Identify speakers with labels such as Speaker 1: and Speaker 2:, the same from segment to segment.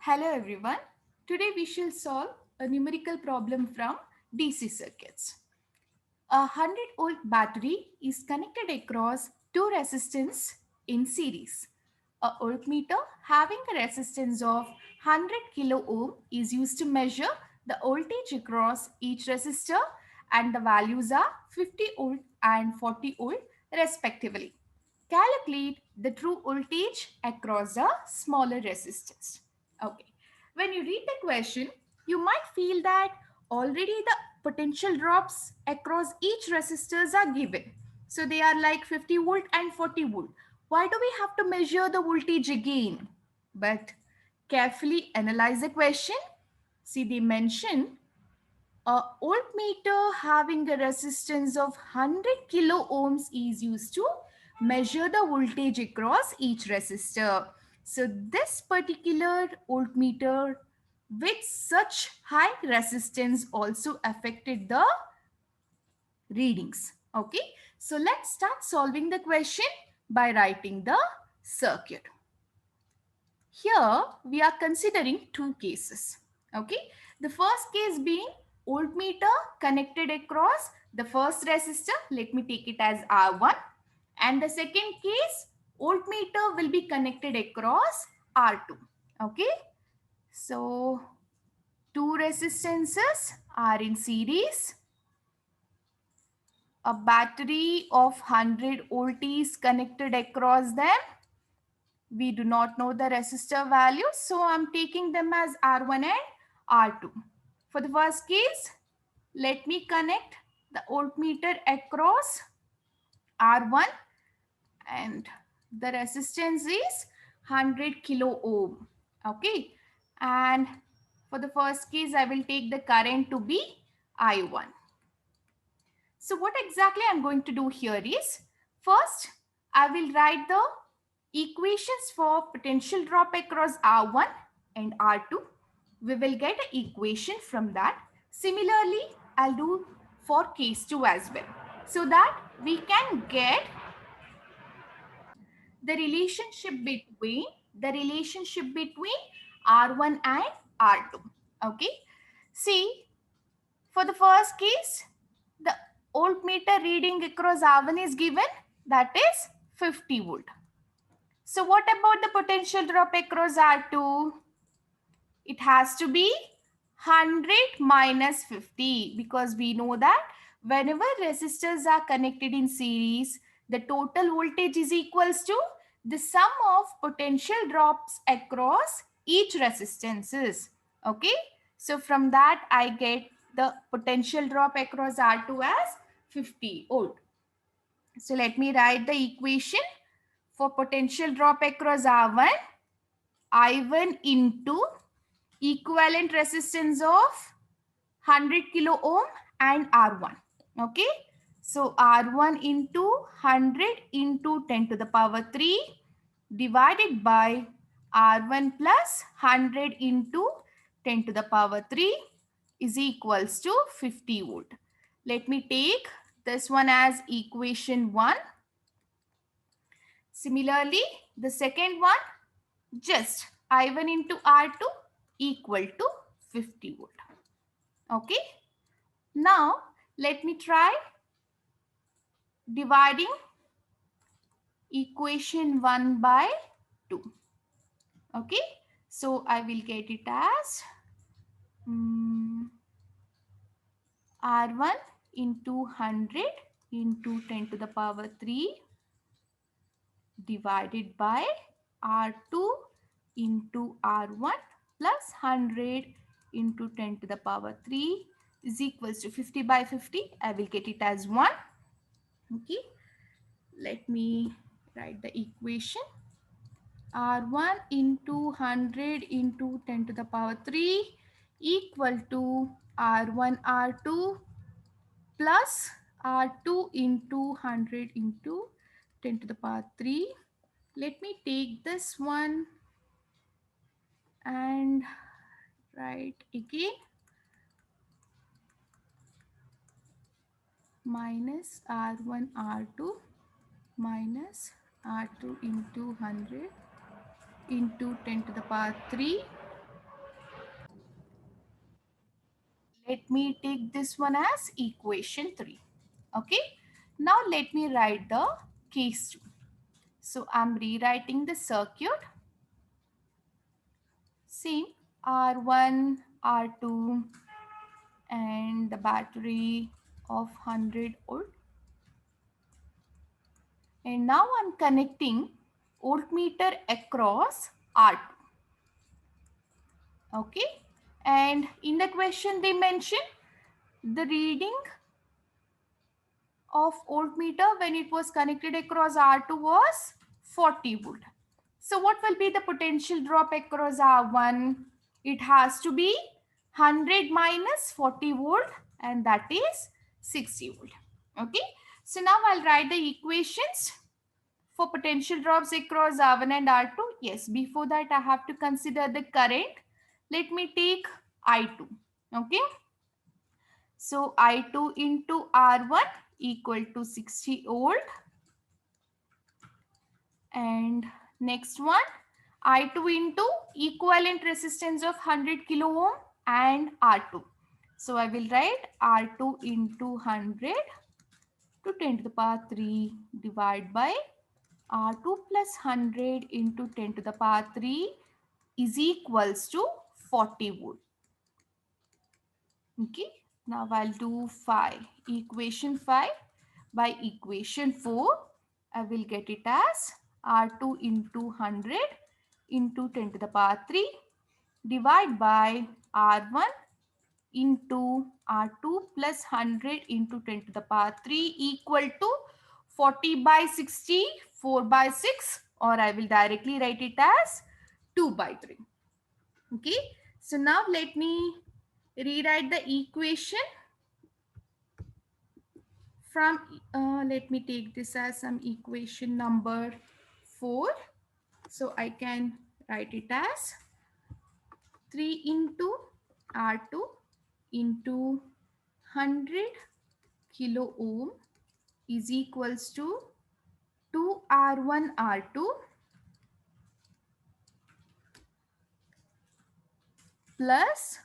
Speaker 1: Hello everyone. Today we shall solve a numerical problem from DC circuits. A 100-volt battery is connected across two resistors in series. A voltmeter having a resistance of 100 kilo ohm is used to measure the voltage across each resistor, and the values are 50 volt and 40 volt respectively. Calculate the true voltage across the smaller resistors. Okay. When you read the question, you might feel that already the potential drops across each resistors are given. So they are like 50 volt and 40 volt. Why do we have to measure the voltage again? But carefully analyze the question. See, they mention a voltmeter having a resistance of 100 kilo ohms is used to measure the voltage across each resistor. So this particular voltmeter with such high resistance also affected the readings. Okay, so let's start solving the question by writing the circuit. Here we are considering two cases. Okay, the first case being voltmeter connected across the first resistor. Let me take it as R1. And the second case, voltmeter will be connected across R2. Okay, so two resistances are in series. A battery of 100 volt is connected across them. We do not know the resistor value, so I'm taking them as R1 and R2. For the first case, let me connect the voltmeter across R1, and the resistance is 100 kilo ohm. Okay, and for the first case, I will take the current to be I1. So what exactly I'm going to do here is, first I will write the equations for potential drop across R1 and R2. We will get an equation from that. Similarly, I'll do for case 2 as well, so that we can get the relationship between R1 and R2. Okay. See, for the first case, the voltmeter reading across R1 is given, that is 50 volt. So what about the potential drop across R2? It has to be 100 minus 50, because we know that whenever resistors are connected in series, the total voltage is equals to the sum of potential drops across each resistances. Okay, so from that I get the potential drop across R2 as 50 volt. So let me write the equation for potential drop across R1. I1 into equivalent resistance of 100 kilo ohm and R1. Okay, so R1 into 100 into 10 to the power 3 divided by R1 plus 100 into 10 to the power 3 is equals to 50 volt. Let me take this one as equation 1. Similarly, the second one, just I1 into R2 equal to 50 volt. Okay. Now, let me try dividing equation 1 by 2. Okay. So, I will get it as R1 into 100 into 10 to the power 3 divided by R2 into R1 plus 100 into 10 to the power 3 is equals to 50 by 50. I will get it as 1. Okay. Let me write the equation. R1 into 100 into 10 to the power 3 equal to R1 R2 plus R2 into 100 into 10 to the power 3. Let me take this one and write again, minus R1 R2 minus R2 into 100 into 10 to the power 3 let me take this one as equation 3. Okay. Now let me write the case 2. So I'm rewriting the circuit. Same R1, R2 and the battery of 100 volt. And now I'm connecting voltmeter across R2. Okay. And in the question they mentioned the reading of voltmeter when it was connected across R2 was 40 volt. So what will be the potential drop across R1? It has to be 100 minus 40 volt and that is 60 volt. Okay. So now I'll write the equations for potential drops across R1 and R2. Yes, before that I have to consider the current. Let me take I2. Okay. So I2 into R1 equal to 60 volt. And next one, I2 into equivalent resistance of 100 kilo ohm and R2. So I will write R2 into 100 to 10 to the power 3 divided by R2 plus 100 into 10 to the power 3 is equals to 40 volt. Okay. Now I'll do 5. Equation 5 by equation 4. I will get it as R2 into 100 into 10 to the power 3 divide by R1 into R2 plus 100 into 10 to the power 3 equal to 40 by 60, 4 by 6, or I will directly write it as 2 by 3. Okay. So now let me rewrite the equation from, let me take this as some equation number 4. So I can write it as 3 into R2 into 100 kilo ohm is equals to 2 R1 R2 plus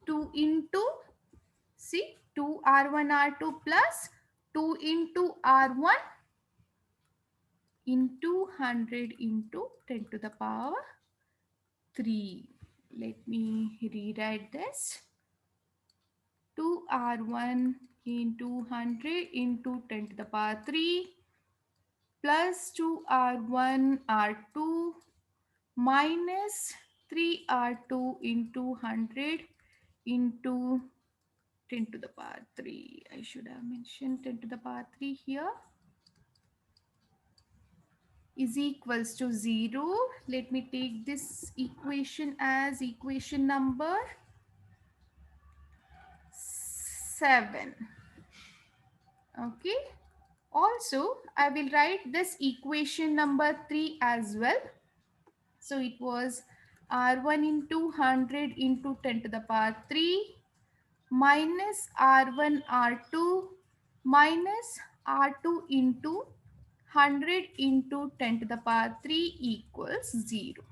Speaker 1: 2 into, see, 2 R1 R2 plus 2 into R1 into 100 into 10 to the power 3. Let me rewrite this. 2R1 into 100 into 10 to the power 3 plus 2R1 R2 minus 3R2 into 100 into 10 to the power 3. I should have mentioned 10 to the power 3 here. Is equals to 0. Let me take this equation as equation number 7. Okay. Also, I will write this equation number 3 as well. So it was R1 into 100 into 10 to the power 3 minus R1 R2 minus R2 into 100 into 10 to the power 3 equals 0.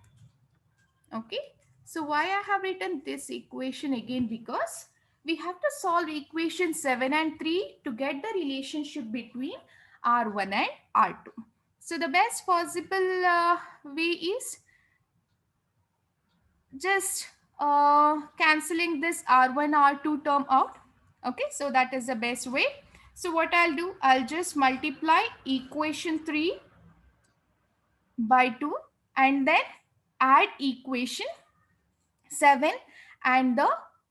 Speaker 1: Okay. So why I have written this equation again? Because we have to solve equation 7 and 3 to get the relationship between R1 and R2. So the best possible way is just cancelling this R1 R2 term out. Okay, so that is the best way. So what I'll do, I'll just multiply equation 3 by 2 and then add equation 7 and the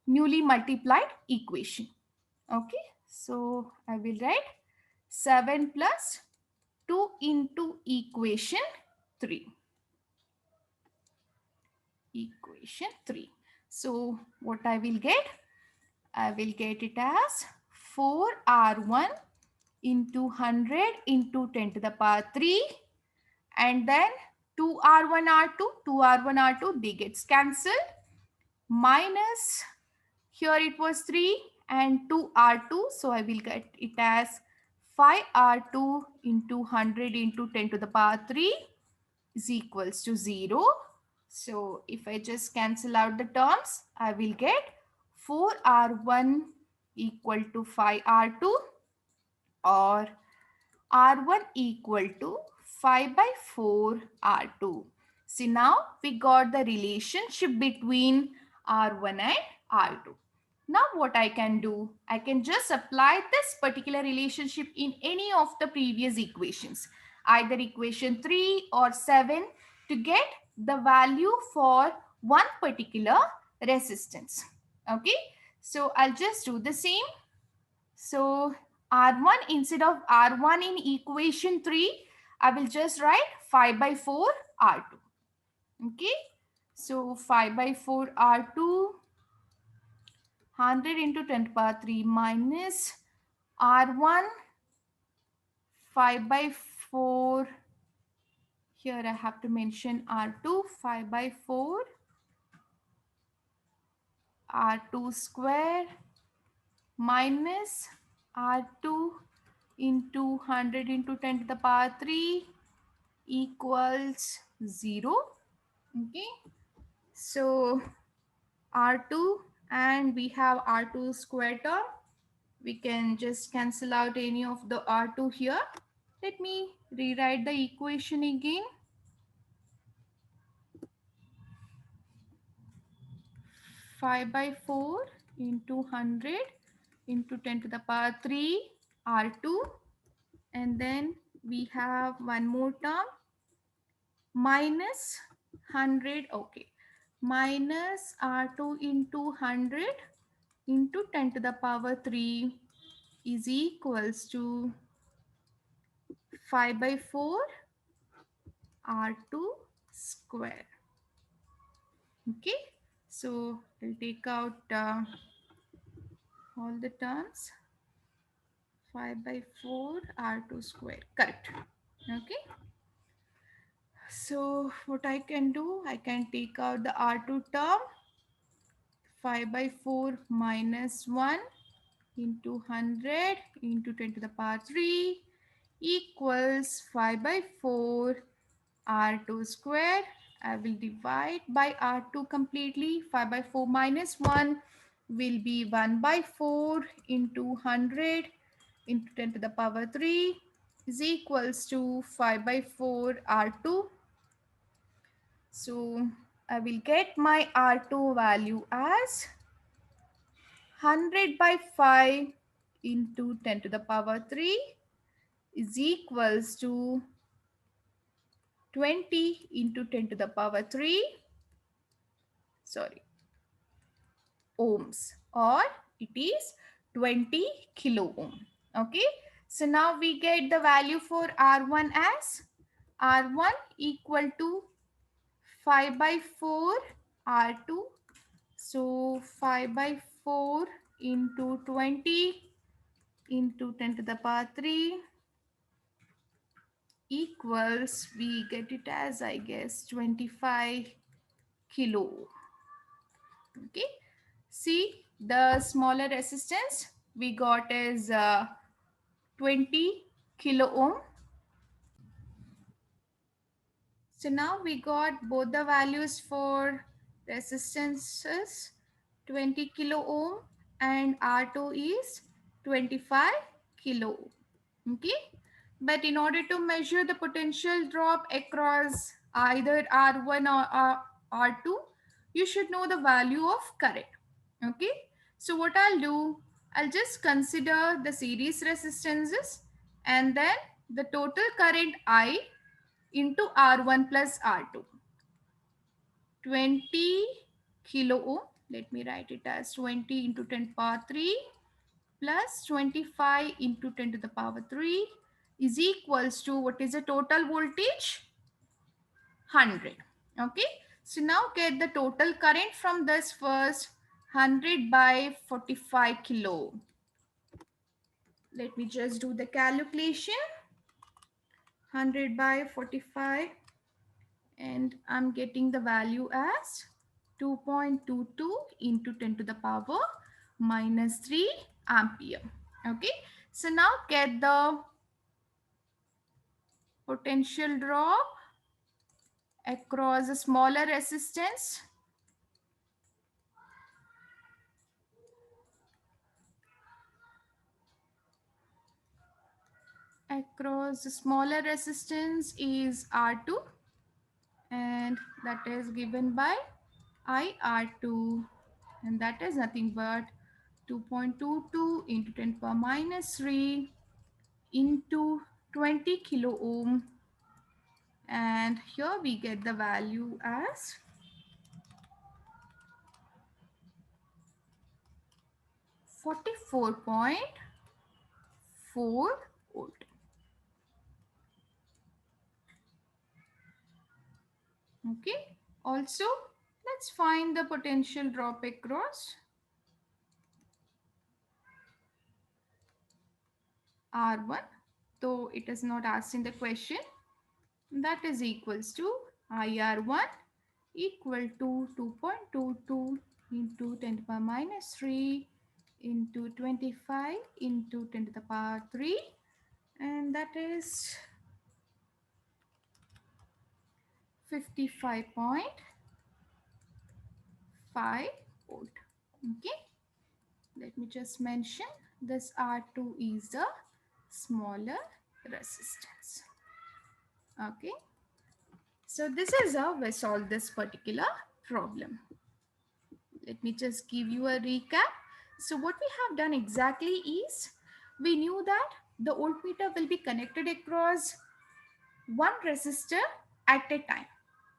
Speaker 1: newly multiplied equation. Okay, so I will write 7 plus 2 into equation 3. Equation 3. So what I will get? I will get it as 4R1 into 100 into 10 to the power 3 and then 2R1 R2, 2R1 R2 they gets cancelled minus, here it was 3 and 2R2, so I will get it as 5R2 into 100 into 10 to the power 3 is equals to 0. So if I just cancel out the terms, I will get 4R1 equal to 5R2 or R1 equal to 5 by 4 R2. See, now we got the relationship between R1 and R2. Now what I can do? I can just apply this particular relationship in any of the previous equations, either equation 3 or 7, to get the value for one particular resistance. Okay, so I'll just do the same. So R1, instead of R1 in equation 3, I will just write 5 by 4 R2. Okay. So 5 by 4 R2, 100 into 10 to the power 3 minus R1, 5 by 4. Here I have to mention R2, 5 by 4 R2 square minus R2 into 100 into 10 to the power 3 equals 0. Okay, so R2, and we have R2 square term. We can just cancel out any of the R2 here. Let me rewrite the equation again. 5 by 4 into 100 into 10 to the power 3 R2, and then we have one more term minus 100. Okay, minus R2 into 100 into 10 to the power 3 is equals to 5 by 4 R2 square. Okay, so I'll take out all the terms. 5 by 4 R2 square, correct. Okay, so what I can do, I can take out the R2 term. 5 by 4 minus 1 into 100 into 10 to the power 3 equals 5 by 4 R2 square. I will divide by R2 completely. 5 by 4 minus 1 will be 1 by 4 into 100 into 10 to the power 3 is equals to 5 by 4 R2. So I will get my R2 value as 100 by 5 into 10 to the power 3 is equals to 20 into 10 to the power 3, sorry, ohms, or it is 20 kilo ohm. Okay, so now we get the value for R1 as R1 equal to 5 by 4 R2. So 5 by 4 into 20 into 10 to the power 3 equals, we get it as, I guess, 25 kilo. Okay, see, the smaller resistance we got is 20 kilo ohm. So now we got both the values for resistances, 20 kilo ohm and R2 is 25 kilo ohm. Okay, but in order to measure the potential drop across either R1 or R2, you should know the value of current. Okay, so what I'll do, I'll just consider the series resistances and then the total current I into R1 plus R2. 20 kilo ohm, let me write it as 20 into 10 power 3 plus 25 into 10 to the power 3 is equals to, what is the total voltage? 100. Okay, so now get the total current from this first. 100 by 45 kilo. Let me just do the calculation. 100 by 45, and I'm getting the value as 2.22 into 10 to the power minus 3 ampere. Okay, so now get the potential drop across a smaller resistance. across the smaller resistance is R2, and that is given by IR2, and that is nothing but 2.22 into 10 power minus 3 into 20 kilo ohm, and here we get the value as 44.4 volt. Okay, also let's find the potential drop across R1, though it is not asked in the question. That is equals to IR1 equal to 2.22 into 10 to the power minus 3 into 25 into 10 to the power 3, and that is 55.5 volt. Okay, let me just mention this R2 is the smaller resistance. Okay, so this is how we solve this particular problem. Let me just give you a recap. So what we have done exactly is, we knew that the voltmeter will be connected across one resistor at a time.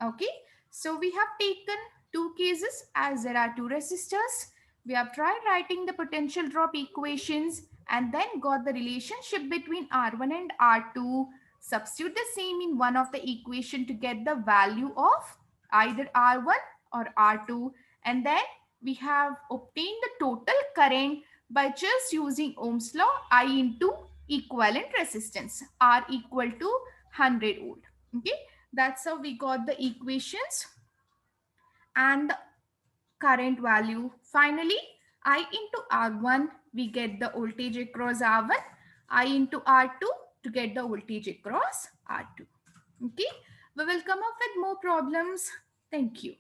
Speaker 1: Okay, so we have taken two cases as there are two resistors. We have tried writing the potential drop equations and then got the relationship between R1 and R2. Substitute the same in one of the equation to get the value of either R1 or R2, and then we have obtained the total current by just using Ohm's law. I into equivalent resistance, R equal to 100 volt. Okay, that's how we got the equations and the current value. Finally, I into R1, we get the voltage across R1, I into R2 to get the voltage across R2. Okay, we will come up with more problems. Thank you.